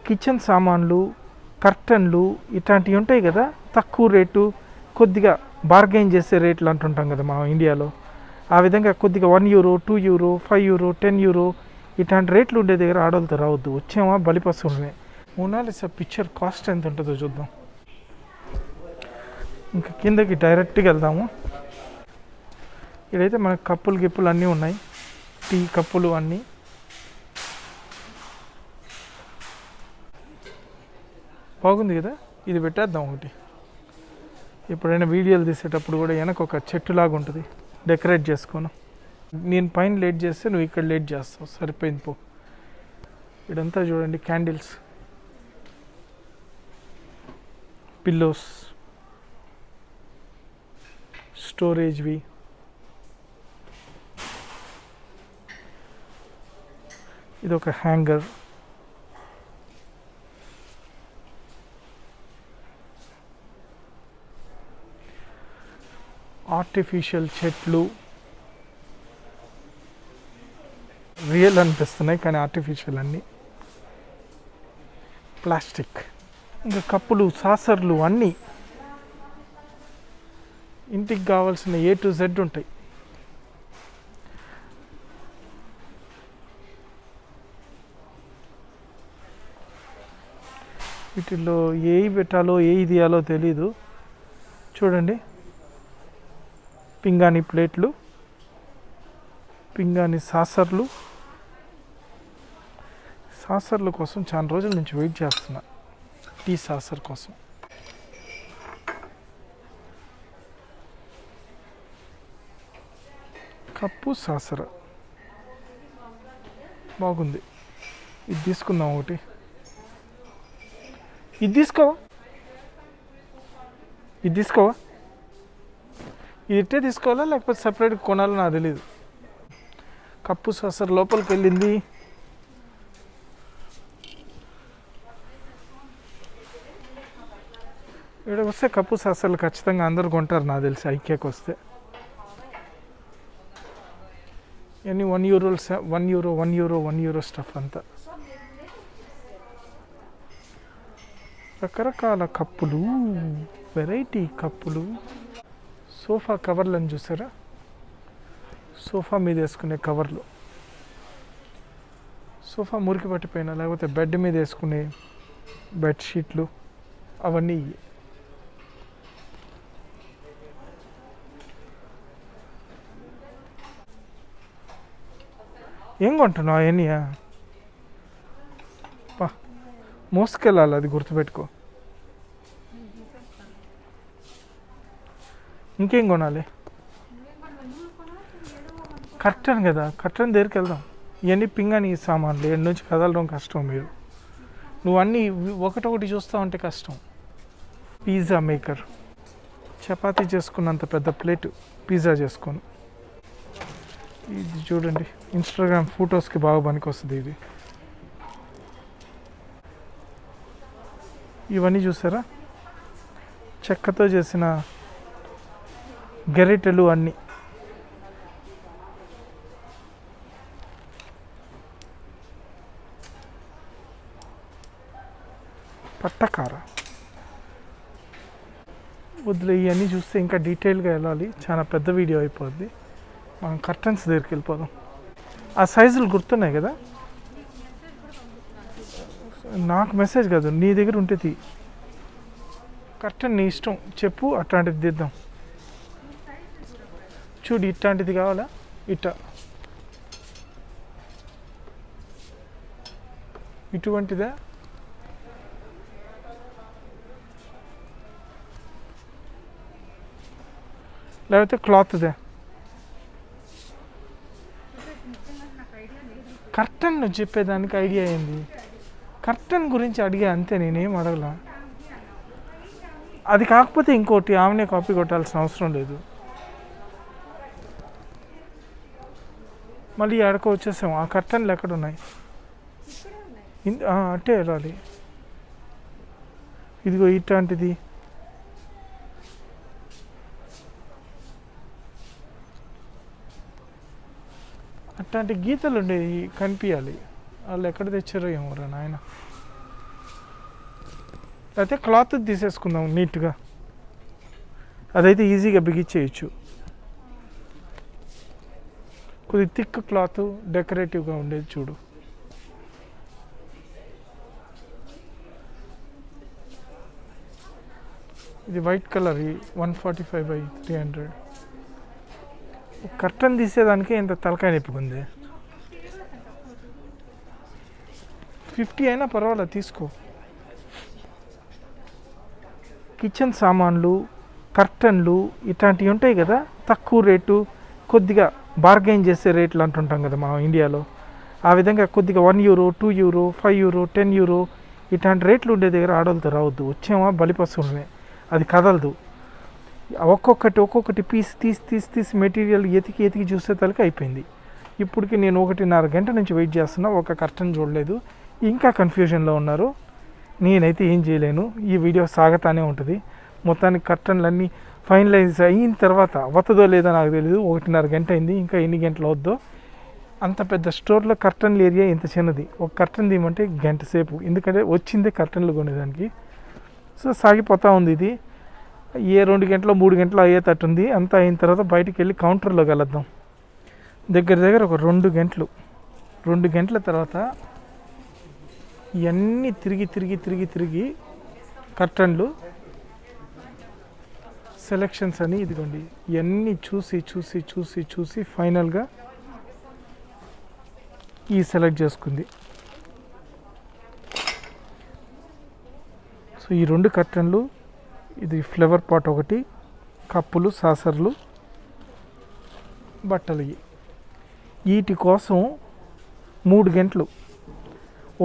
Kitchen సామాన్లు, కర్టన్లు ఇట్లాంటివి ఉంటాయి కదా, తక్కువ రేటు కొద్దిగా బార్గెయిన్ చేసే రేట్లు అంటుంటాం కదా మా ఇండియాలో. ఆ విధంగా కొద్దిగా €1, €2, €5, €10 ఇట్లాంటి రేట్లు ఉండే దగ్గర ఆడవాళ్ళతో రావద్దు. వచ్చామా బలిపశువులనే. మోనాలిసా పిక్చర్ కాస్ట్ ఎంత ఉంటుందో చూద్దాం. ఇంకా కిందకి డైరెక్ట్గా వెళ్దాము. ఇక్కడైతే మనకు కప్పులు గిప్పులు అన్నీ ఉన్నాయి, టీ కప్పులు అన్నీ. బాగుంది కదా, ఇది పెట్టేద్దాం ఒకటి. ఎప్పుడైనా వీడియోలు తీసేటప్పుడు కూడా వెనక ఒక చెట్టులాగా ఉంటుంది, డెకరేట్ చేసుకోను. నేను పైన లేట్ చేస్తే నువ్వు ఇక్కడ లేట్ చేస్తావు, సరిపోయింది పో. ఇదంతా చూడండి, క్యాండిల్స్, పిల్లోస్, స్టోరేజ్వి. ఇది ఒక హ్యాంగర్. ఆర్టిఫిషియల్ చెట్లు, రియల్ అనిపిస్తున్నాయి కానీ ఆర్టిఫిషియల్ అన్నీ. ప్లాస్టిక్, ఇంకా కప్పులు, సాసర్లు అన్నీ ఇంటికి కావాల్సిన A to Z ఉంటాయి. వీటిల్లో ఏవి పెట్టాలో ఏవి తీయాలో తెలీదు. చూడండి, పింగాణి ప్లేట్లు, పింగాణి సాసర్లు. సాసర్ల కోసం చాలా రోజుల నుంచి వెయిట్ చేస్తున్నా, టీ సాసర్ కోసం. కప్పు సాసర బాగుంది. ఇది తీసుకుందాం ఒకటి. ఇది తీసుకోవా, ఇది తీసుకోవా. ఇది ఇట్టే తీసుకోవాలా లేకపోతే సపరేట్గా కొనాలో నాకు తెలీదు. కప్పు సాసర్ లోపలికి వెళ్ళింది. ఇక్కడ వస్తే కప్పు సాసర్లు ఖచ్చితంగా అందరు కొంటారు నాకు తెలిసి, ఐక్యాకి వస్తే. ఇవన్నీ €1 స్టఫ్ అంతా. రకరకాల కప్పులు, వెరైటీ కప్పులు. సోఫా కవర్లను చూసారా, సోఫా మీద వేసుకునే కవర్లు. సోఫా మురికి పట్టిపోయినా లేకపోతే బెడ్ మీద వేసుకునే బెడ్షీట్లు అవన్నీ. ఏం కొంటున్నావు అవన్నీ? మోసుకెళ్ళాలి, అది గుర్తుపెట్టుకో. ఇంకేం కొనాలి? కర్టన్ కదా, కర్టన్ దగ్గరికి వెళ్దాం. ఇవన్నీ పింగాణి సామాన్లు, ఎన్ని నుంచి కదలడం కష్టం. నువ్వు అన్నీ ఒకటొకటి చూస్తూ ఉంటే కష్టం. పిజ్జా మేకర్, చపాతీ చేసుకున్నంత పెద్ద ప్లేటు పిజ్జా చేసుకోను. ఇది చూడండి, ఇన్స్టాగ్రామ్ ఫొటోస్కి బాగా పనికొస్తుంది ఇది. ఇవన్నీ చూసారా, చెక్కతో చేసిన గెరిటెలు అన్నీ. పట్టకార వద్దులే, ఇవన్నీ చూస్తే ఇంకా డీటెయిల్గా వెళ్ళాలి, చాలా పెద్ద వీడియో అయిపోద్ది. మనం కర్టన్స్ దగ్గరికి వెళ్ళిపోదాం. ఆ సైజులు గుర్తున్నాయి కదా, నాకు మెసేజ్ కాదు, నీ దగ్గర ఉంటే తీ. కర్టన్ నీ ఇష్టం, చెప్పు, అట్లాంటిది తీద్దాం. చూడు, ఇట్లాంటిది కావాలా, ఇటువంటిదా, లేకపోతే క్లాత్దే. కర్టన్ చెప్పేదానికి ఐడియా అయింది, కర్టన్ గురించి అడిగా అంతే, నేనేం అడగలా. అది కాకపోతే ఇంకోటి ఆమెనే కాపీ కొట్టాల్సిన అవసరం లేదు. మళ్ళీ ఎక్కడికో వచ్చేసాము. ఆ కర్టన్లు ఎక్కడున్నాయి? అట్టే వెళ్ళాలి. ఇదిగో ఇట్లాంటిది, అట్లాంటి గీతలు ఉండేవి కనిపించాలి. వాళ్ళు ఎక్కడ తెచ్చారో ఏమోరా నాయన. అయితే క్లాత్ తీసేసుకుందాం నీట్గా, అదైతే ఈజీగా బిగించేయచ్చు. కొద్ది థిక్ క్లాత్ డెకరేటివ్గా ఉండేది చూడు. ఇది వైట్ కలర్ 145/300. కర్టన్ తీసేదానికి ఎంత తలకాయ నొప్పుకుంది. 50 అయినా పర్వాలేదు తీసుకో. కిచెన్ సామాన్లు, కర్టన్లు ఇట్లాంటివి ఉంటాయి కదా, తక్కువ రేటు, కొద్దిగా బార్గెయిన్ చేసే రేట్లు అంటుంటాం కదా మా ఇండియాలో. ఆ విధంగా కొద్దిగా €1, €2, €5, €10 ఇట్లాంటి రేట్లు ఉండే దగ్గర ఆడవాళ్ళతో రావద్దు. వచ్చేమా బలిపశువులమే, అది కదలదు. ఒక్కొక్కటి పీస్ తీసి మెటీరియల్ ఎతికి చూసే తలకి అయిపోయింది. ఇప్పటికి నేను 1.5 గంట నుంచి వెయిట్ చేస్తున్నా, ఒక కర్టన్ చూడలేదు. ఇంకా కన్ఫ్యూజన్లో ఉన్నారు. నేనైతే ఏం చేయలేను, ఈ వీడియో సాగుతానే ఉంటుంది. మొత్తానికి కర్టన్లన్నీ ఫైనలైజ్ అయిన తర్వాత అవుతుందో లేదో నాకు తెలియదు. 1.5 గంట అయింది, ఇంకా ఎన్ని గంటలు అవుద్దో. అంత పెద్ద స్టోర్లో కర్టన్ల ఏరియా ఇంత చిన్నది. ఒక కర్టన్ తీయమంటే గంట సేపు, ఎందుకంటే వచ్చిందే కర్టన్లు కొనేదానికి. సో సాగిపోతూ ఉంది ఇది. 2 గంటలు 3 గంటలు అయ్యేటట్టుంది. అంతా అయిన తర్వాత బయటికి వెళ్ళి కౌంటర్లో కలుద్దాం. దగ్గర ఒక 2 గంటలు. 2 గంటల తర్వాత ఇవన్నీ తిరిగి కర్టన్లు సెలెక్షన్స్ అని ఇదిగోండి, ఇవన్నీ చూసి ఫైనల్గా ఈ సెలెక్ట్ చేసుకుంది. సో ఈ 2 కర్టన్లు, ఇది ఫ్లవర్ పాట్ ఒకటి, కప్పులు, సాసర్లు, బట్టలు. వీటి కోసం 3 గంటలు,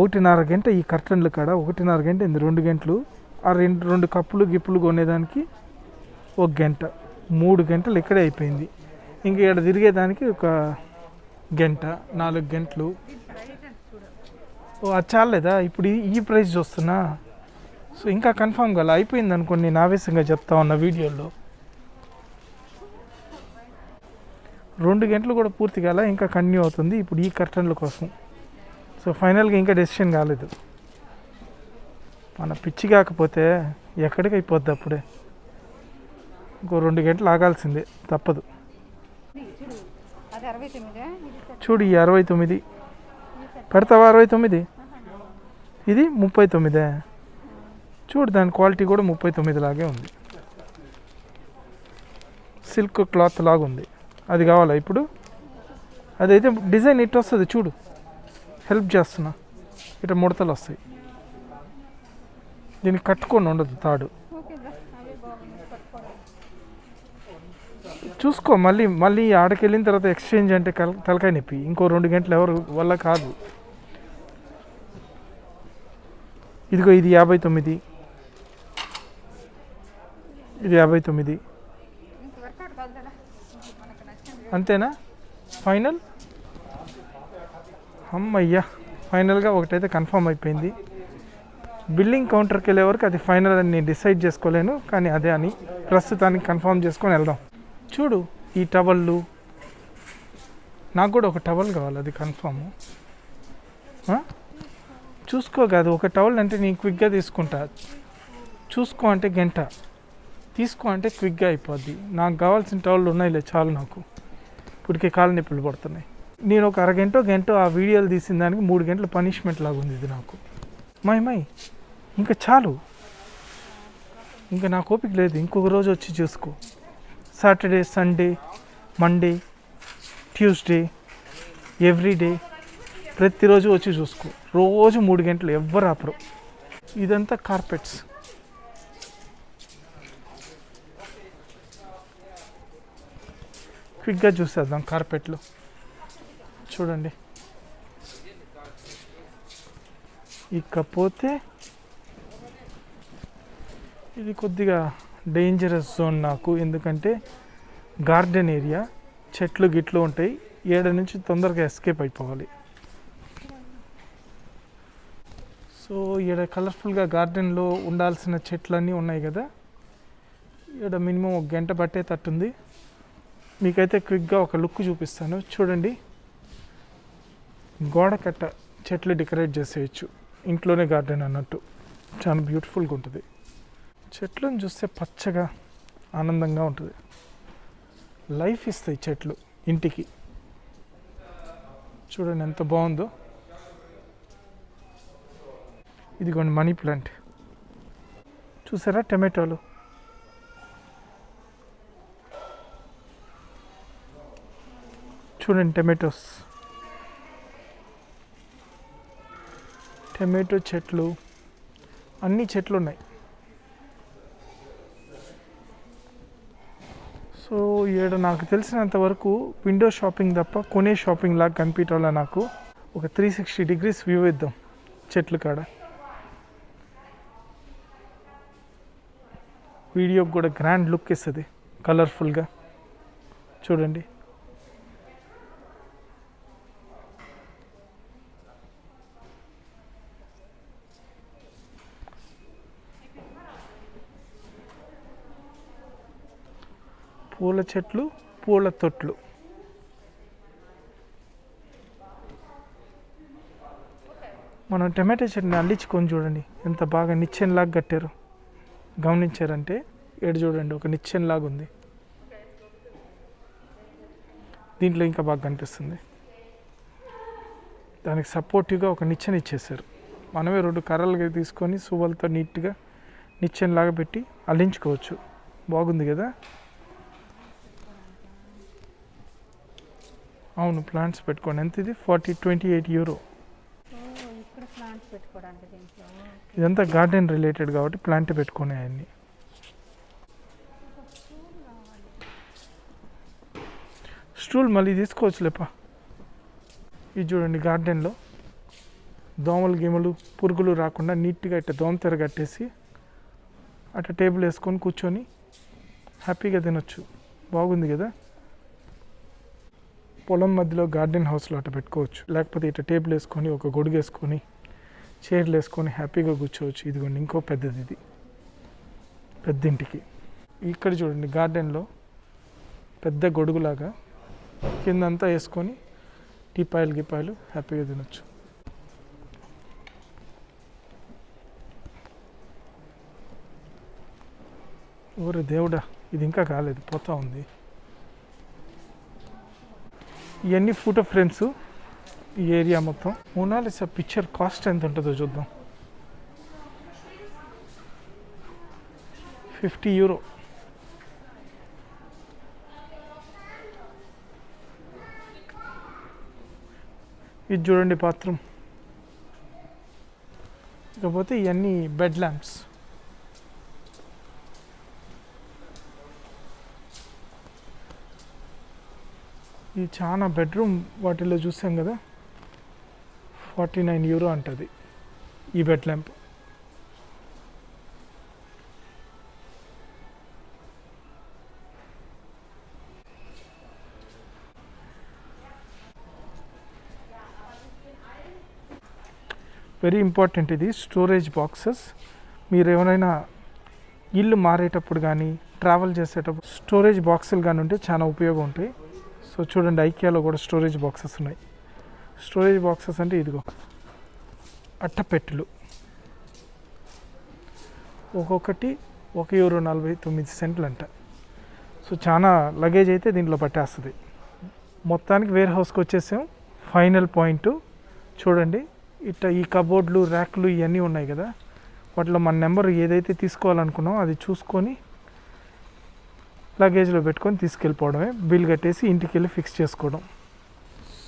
1.5 గంట ఈ కర్టన్లు కాడ, 1.5 గంట ఇంది, 2 గంటలు. ఆ రెండు కప్పులు గిప్పులు కొనేదానికి 1 గంట, 3 గంటలు ఇక్కడే అయిపోయింది. ఇంక ఇక్కడ తిరిగేదానికి 1 గంట, 4 గంటలు. అది చాలేదా? ఇప్పుడు ఈ ప్రైస్ చూస్తున్నా. సో ఇంకా కన్ఫామ్ కాలే, అయిపోయింది అనుకోండి. నేను ఆవేశంగా చెప్తా ఉన్న వీడియోలో 2 గంటలు కూడా పూర్తి కాల, ఇంకా కంటిన్యూ అవుతుంది ఇప్పుడు ఈ కర్టన్ల కోసం. సో ఫైనల్గా ఇంకా డెసిషన్ కాలేదు. మన పిచ్చి కాకపోతే ఎక్కడికి అయిపోద్ది అప్పుడే. ఇంకో 2 గంటలు ఆగాల్సిందే, తప్పదు. చూడు ఈ 69 పెడతావా? 69, ఇది 39. చూడు దాని క్వాలిటీ కూడా 39 లాగే ఉంది. సిల్క్ క్లాత్ లాగా ఉంది. అది కావాలా ఇప్పుడు? అదైతే డిజైన్ ఇట్ వస్తుంది చూడు, హెల్ప్ చేస్తున్నా. ఇట్లా ముడతలు వస్తాయి, దీనికి కట్టుకొని ఉండదు తాడు. చూసుకో, మళ్ళీ ఆడకి వెళ్ళిన తర్వాత ఎక్స్చేంజ్ అంటే తలకాయ నొప్పి. ఇంకో 2 గంటలు ఎవరు వల్ల కాదు. ఇదిగో ఇది 59, ఇది 59. అంతేనా ఫైనల్? అమ్మయ్యా, ఫైనల్గా ఒకటైతే కన్ఫర్మ్ అయిపోయింది. బిల్లింగ్ కౌంటర్కి వెళ్ళే వరకు అది ఫైనల్ అని నేను డిసైడ్ చేసుకోలేను, కానీ అదే అని ప్రస్తుతానికి కన్ఫర్మ్ చేసుకొని వెళ్దాం. చూడు ఈ టవళ్ళు, నాకు కూడా ఒక టవల్ కావాలి, అది కన్ఫర్మ్. చూసుకో కాదు, ఒక టవల్ అంటే నేను క్విక్గా తీసుకుంటా. చూసుకో అంటే గంట, తీసుకో అంటే క్విక్గా అయిపోద్ది. నాకు కావాల్సిన టవల్ ఉన్నాయిలే చాలు. నాకు ఇప్పటికే కాళ్ళ నొప్పులు పడుతున్నాయి. నేను ఒక గంట ఆ వీడియోలు తీసిన దానికి 3 గంటల పనిష్మెంట్ లాగా ఉంది ఇది నాకు. మై ఇంకా చాలు, ఇంకా నాకు ఓపిక లేదు. ఇంకొక రోజు వచ్చి చూసుకో. Saturday, Sunday, Monday, Tuesday, everyday, ప్రతిరోజు వచ్చి చూసుకో. రోజు 3 గంటలు ఎవ్వరు ఆపరు. ఇదంతా కార్పెట్స్. క్విక్గా చూసేద్దాం కార్పెట్లు. చూడండి, ఇకపోతే ఇది కొద్దిగా డేంజరస్ జోన్ నాకు, ఎందుకంటే గార్డెన్ ఏరియా, చెట్లు గిట్లు ఉంటాయి. 7 నుంచి తొందరగా ఎస్కేప్ అయిపోవాలి. సో ఈడ కలర్ఫుల్గా గార్డెన్లో ఉండాల్సిన చెట్లన్నీ ఉన్నాయి కదా. ఈడ మినిమం 1 గంట పట్టేటట్టుంది. మీకైతే క్విక్గా ఒక లుక్ చూపిస్తాను. చూడండి, గోడ కట్ట చెట్లు డెకరేట్ చేసేయచ్చు, ఇంట్లోనే గార్డెన్ అన్నట్టు. చాలా బ్యూటిఫుల్గా ఉంటుంది. చెట్లను చూస్తే పచ్చగా ఆనందంగా ఉంటుంది. లైఫ్ ఇస్తాయి చెట్లు ఇంటికి. చూడండి ఎంత బాగుందో. ఇదిగోండి మనీ ప్లాంట్ చూసారా, టమాటోలు. చూడండి టమాటో చెట్లు, అన్ని చెట్లు ఉన్నాయి. సో ఈడ నాకు తెలిసినంత వరకు విండో షాపింగ్ తప్ప కొనే షాపింగ్ లాగా కనిపించాల. నాకు ఒక 360 degrees వ్యూ ఇద్దాం చెట్లు కాడ. వీడియోకి కూడా గ్రాండ్ లుక్ ఇస్తుంది కలర్ఫుల్గా. చూడండి పూల చెట్లు, పూల తొట్లు. మనం టమాటో చెట్టుని అల్లించుకొని చూడండి ఎంత బాగా నిచ్చెనలాగా కట్టారు. గమనించారంటే ఏడు చూడండి ఒక నిచ్చెనలాగా ఉంది. దీంట్లో ఇంకా బాగా కనిపిస్తుంది. దానికి సపోర్టివ్గా ఒక నిచ్చెన ఇచ్చేసారు. మనమే 2 కర్రలుగా తీసుకొని సువ్వలతో నీట్గా నిచ్చెనలాగా పెట్టి అల్లించుకోవచ్చు. బాగుంది కదా. అవును, ప్లాంట్స్ పెట్టుకోండి. ఎంత ఇది? 28 euro. ఇదంతా గార్డెన్ రిలేటెడ్ కాబట్టి ప్లాంట్ పెట్టుకునే అన్ని. స్టూల్ మళ్ళీ తీసుకోవచ్చు లేపా. ఇది చూడండి గార్డెన్లో దోమలు గీమలు పురుగులు రాకుండా నీట్గా ఇట్లా దోమతెర కట్టేసి అట్లా టేబుల్ వేసుకొని కూర్చొని హ్యాపీగా తినొచ్చు. బాగుంది కదా. పొలం మధ్యలో గార్డెన్ హౌస్లో అట్లా పెట్టుకోవచ్చు. లేకపోతే ఇట్లా టేబుల్ వేసుకొని ఒక గొడుగు వేసుకొని చైర్లు వేసుకొని హ్యాపీగా కూర్చోవచ్చు. ఇదిగోండి ఇంకో పెద్దది, ఇది పెద్దింటికి. ఇక్కడ చూడండి గార్డెన్లో పెద్ద గొడుగులాగా కిందంతా వేసుకొని టీపాయలు గిపాయలు హ్యాపీగా తినొచ్చు. ఊరే దేవుడా, ఇది ఇంకా కాలేదు, పోతా ఉంది. ఇవన్నీ ఫోటో ఫ్రేమ్స్. ఈ ఏరియా మొత్తం. మొనాలిసా పిక్చర్ కాస్ట్ ఎంత ఉంటుందో చూద్దాం. 50 euro. ఇది చూడండి బాత్రూమ్. కాకపోతే ఇవన్నీ బెడ్ ల్యాంప్స్. ఇది చాలా బెడ్రూమ్ వాటిల్లో చూసాం కదా. 49 euro అంటది ఈ బెడ్ ల్యాంప్. వెరీ ఇంపార్టెంట్ ఇది స్టోరేజ్ బాక్సెస్. మీరు ఎవరైనా ఇల్లు మారేటప్పుడు కానీ ట్రావెల్ చేసేటప్పుడు స్టోరేజ్ బాక్సులు కానీ ఉంటే చాలా ఉపయోగం ఉంటాయి. సో చూడండి ఐకియాలో కూడా స్టోరేజ్ బాక్సెస్ ఉన్నాయి. స్టోరేజ్ బాక్సెస్ అంటే ఇదిగో అట్టపెట్టెలు. ఒక్కొక్కటి €1.49 అంట. సో చాలా లగేజ్ అయితే దీంట్లో పట్టేస్తుంది. మొత్తానికి వేర్ హౌస్కి వచ్చేసాం. ఫైనల్ పాయింట్ చూడండి. ఇట్లా ఈ కబోర్డ్లు ర్యాక్లు ఇవన్నీ ఉన్నాయి కదా, వాటిలో మన నెంబర్ ఏదైతే తీసుకోవాలనుకున్నామో అది చూసుకొని లగేజ్లో పెట్టుకొని తీసుకెళ్ళిపోవడమే. బిల్ కట్టేసి ఇంటికి వెళ్ళి ఫిక్స్ చేసుకోవడం.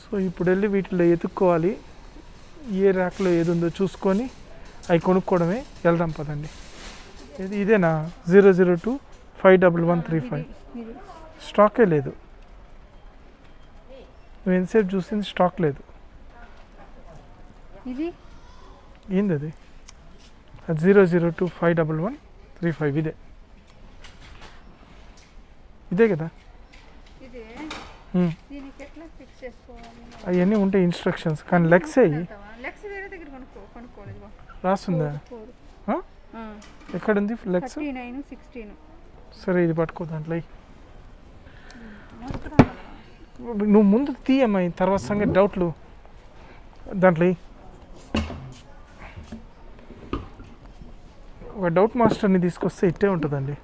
సో ఇప్పుడు వెళ్ళి వీటిలో ఎత్తుక్కోవాలి, ఏ ర్యాక్లో ఏది ఉందో చూసుకొని అవి కొనుక్కోవడమే. వెళ్దాం పదండి. ఇదేనా 002-51135? స్టాకే లేదు. నువ్వు ఎంతసేపు చూసింది స్టాక్ లేదు. ఏంది అది? 002-51135 ఇదే కదా. అవన్నీ ఉంటాయి ఇన్స్ట్రక్షన్స్, కానీ లెగ్స్ అయ్యి రాస్తుందా? ఎక్కడుంది లెగ్స్? సరే ఇది పట్టుకో. దాంట్లో నువ్వు ముందు తీయమ్మాయి, తర్వాత సంగతి డౌట్లు దాంట్లో. ఒక డౌట్ మాస్టర్ని తీసుకొస్తే ఇట్టే ఉంటుందండి.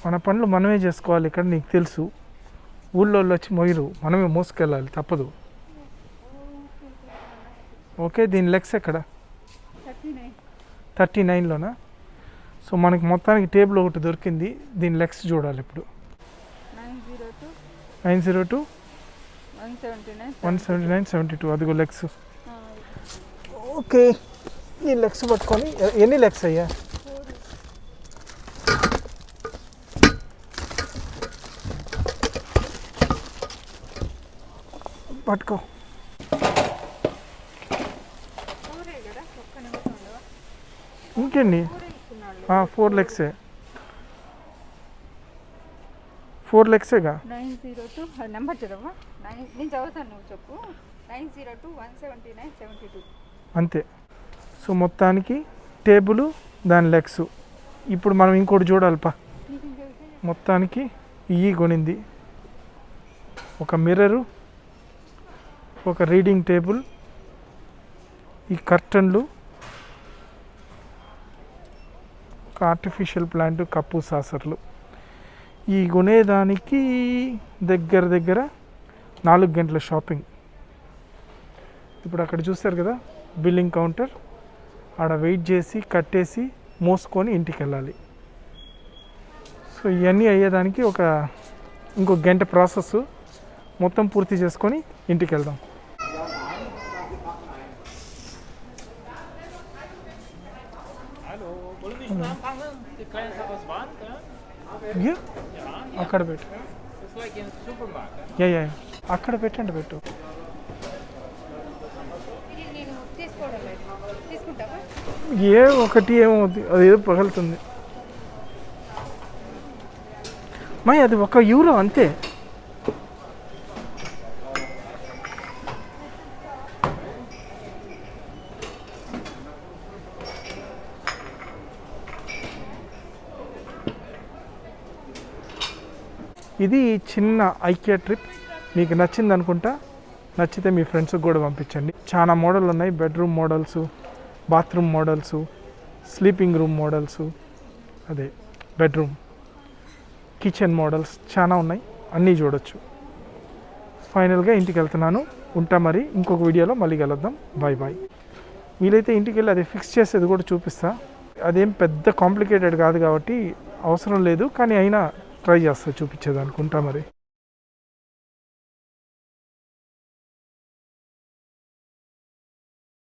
మన పనులు మనమే చేసుకోవాలి. ఇక్కడ నీకు తెలుసు, ఊళ్ళో వచ్చి మొయ్యరు, మనమే మోసుకెళ్ళాలి, తప్పదు. ఓకే, దీని లెగ్స్ ఎక్కడ? 39లోనా? సో మనకి మొత్తానికి టేబుల్ ఒకటి దొరికింది. దీని లెగ్స్ చూడాలి ఇప్పుడు. 902 179 72 అదిగో లెగ్స్. ఓకే, ఈ లెగ్స్ పట్టుకొని ఎన్ని లెగ్స్ అయ్యా? పట్టుకో. ఇంకేంటి? 4 లెగ్సే. 4 లెగ్సేగా. 902 నెంబర్ చదవా? నేను చదువుతాను, నువ్వు చెప్పు. 902 179 72 అంతే. సో మొత్తానికి టేబుల్, దాని లెగ్స్. ఇప్పుడు మనం ఇంకోటి చూడాలిపా. మొత్తానికి ఇవి కొనింది. ఒక మిర్రరు, ఒక రీడింగ్ టేబుల్, ఈ కర్టన్లు, ఒక ఆర్టిఫిషియల్ ప్లాంట్, కప్పు, సాసర్లు. ఈ కొనేదానికి దగ్గర 4 గంటల షాపింగ్. ఇప్పుడు అక్కడ చూస్తారు కదా బిల్లింగ్ కౌంటర్, ఆడ వెయిట్ చేసి కట్టేసి మోసుకొని ఇంటికి వెళ్ళాలి. సో ఇవన్నీ అయ్యేదానికి ఇంకో గంట ప్రాసెస్. మొత్తం పూర్తి చేసుకొని ఇంటికి వెళ్దాం. అక్కడ పెట్టు. యా అక్కడ పెట్టండి, పెట్టు. ఏ ఒకటి ఏమవుతుంది, అదేదో పగలుతుంది. మై అది €1 అంతే. ఇది చిన్న ఐకియా ట్రిప్. మీకు నచ్చింది అనుకుంటా. నచ్చితే మీ ఫ్రెండ్స్కి కూడా పంపించండి. చాలా మోడల్ ఉన్నాయి. Bedroom models, bathroom models, sleeping room models, అదే బెడ్రూమ్, కిచెన్ మోడల్స్ చాలా ఉన్నాయి. అన్నీ చూడొచ్చు. ఫైనల్గా ఇంటికి వెళ్తున్నాను. ఉంటా మరి. ఇంకొక వీడియోలో మళ్ళీ కలుద్దాం. Bye bye. వీలైతే ఇంటికి వెళ్ళి అది ఫిక్స్ చేసేది కూడా చూపిస్తా. అదేం పెద్ద కాంప్లికేటెడ్ కాదు కాబట్టి అవసరం లేదు, కానీ అయినా ట్రై చేస్తా చూపించేది అనుకుంటా మరి.